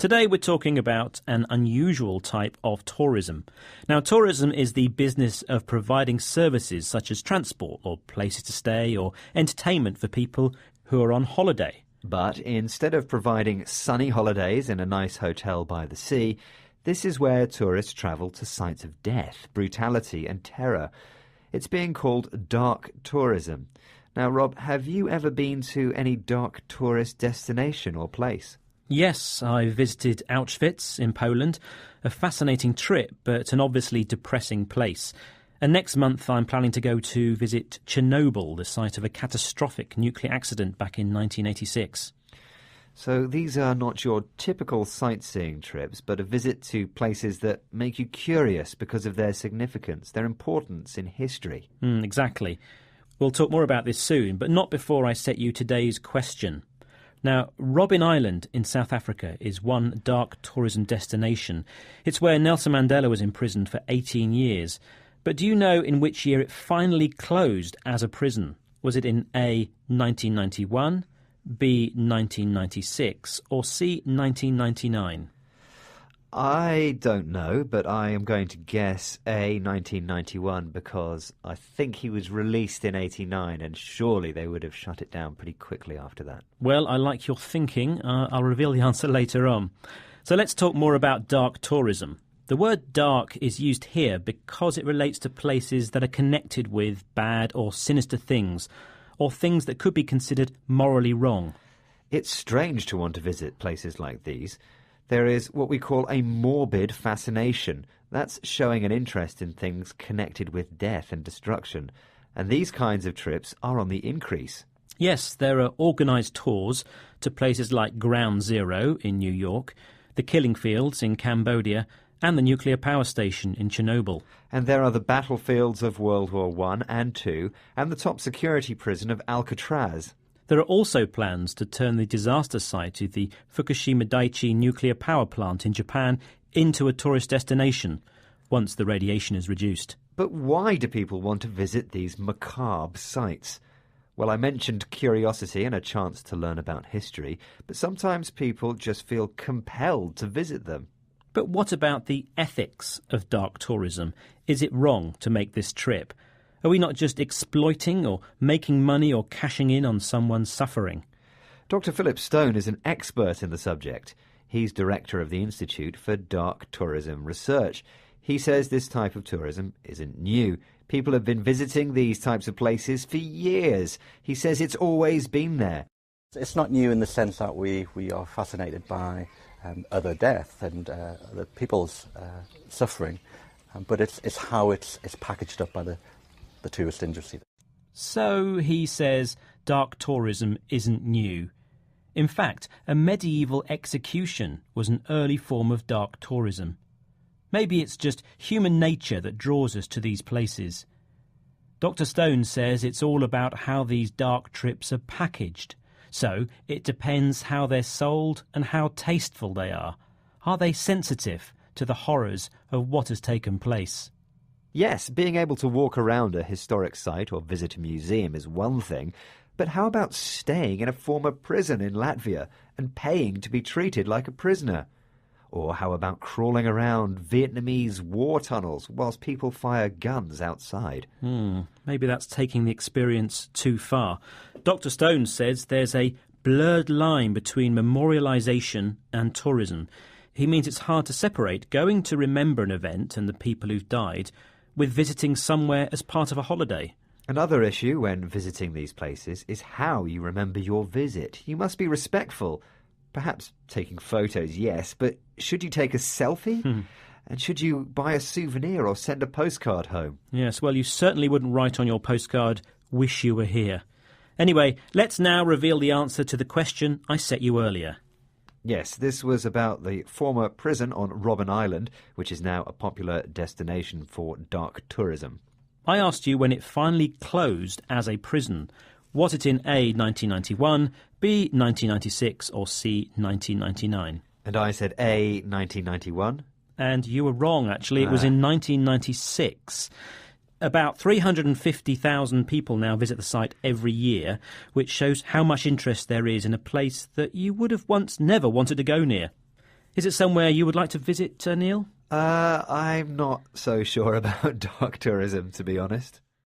Today we're talking about an unusual type of tourism. Now, tourism is the business of providing services such as transport or places to stay or entertainment for people who are on holiday. But instead of providing sunny holidays in a nice hotel by the sea, this is where tourists travel to sites of death, brutality and terror. It's being called dark tourism. Now, Rob, have you ever been to any dark tourist destination or place? Yes, I visited Auschwitz in Poland, a fascinating trip, but an obviously depressing place. And next month I'm planning to go to visit Chernobyl, the site of a catastrophic nuclear accident back in 1986. So these are not your typical sightseeing trips, but a visit to places that make you curious because of their significance, their importance in history. Exactly. We'll talk more about this soon, but not before I set you today's question. Now, Robben Island in South Africa is one dark tourism destination. It's where Nelson Mandela was imprisoned for 18 years. But do you know in which year it finally closed as a prison? Was it in A, 1991, B, 1996, or C, 1999? I don't know, but I am going to guess A, 1991, because I think he was released in 89, and surely they would have shut it down pretty quickly after that. Well, I like your thinking. I'll reveal the answer later on. So let's talk more about dark tourism. The word dark is used here because it relates to places that are connected with bad or sinister things, or things that could be considered morally wrong. It's strange to want to visit places like these. There is what we call a morbid fascination. That's showing an interest in things connected with death and destruction. And these kinds of trips are on the increase. Yes, there are organised tours to places like Ground Zero in New York, the Killing Fields in Cambodia, and the nuclear power station in Chernobyl. And there are the battlefields of World War I and II, and the top security prison of Alcatraz. There are also plans to turn the disaster site of the Fukushima Daiichi nuclear power plant in Japan into a tourist destination once the radiation is reduced. But why do people want to visit these macabre sites? Well, I mentioned curiosity and a chance to learn about history, but sometimes people just feel compelled to visit them. But what about the ethics of dark tourism? Is it wrong to make this trip? Are we not just exploiting or making money or cashing in on someone's suffering? Dr. Philip Stone is an expert in the subject. He's director of the Institute for Dark Tourism Research. He says this type of tourism isn't new. People have been visiting these types of places for years. He says it's always been there. It's not new in the sense that we are fascinated by other death and other people's suffering, but it's how it's packaged up by the tourist industry. So he says dark tourism isn't new. In fact, a medieval execution was an early form of dark tourism. Maybe it's just human nature that draws us to these places. Dr. Stone says it's all about how these dark trips are packaged. So it depends how they're sold and how tasteful they are. Are they sensitive to the horrors of what has taken place? Yes, being able to walk around a historic site or visit a museum is one thing, but how about staying in a former prison in Latvia and paying to be treated like a prisoner? Or how about crawling around Vietnamese war tunnels whilst people fire guns outside? Maybe that's taking the experience too far. Dr. Stone says there's a blurred line between memorialisation and tourism. He means it's hard to separate going to remember an event and the people who've died with visiting somewhere as part of a holiday. Another issue when visiting these places is how you remember your visit. You must be respectful. Perhaps taking photos, yes, but should you take a selfie? And should you buy a souvenir or send a postcard home? Yes, well, you certainly wouldn't write on your postcard, "Wish you were here." Anyway, let's now reveal the answer to the question I set you earlier. Yes, this was about the former prison on Robben Island, which is now a popular destination for dark tourism. I asked you when it finally closed as a prison. Was it in A, 1991, B, 1996, or C, 1999? And I said A, 1991. And you were wrong, actually. It was in 1996. About 350,000 people now visit the site every year, which shows how much interest there is in a place that you would have once never wanted to go near. Is it somewhere you would like to visit, Neil? I'm not so sure about dark tourism, to be honest.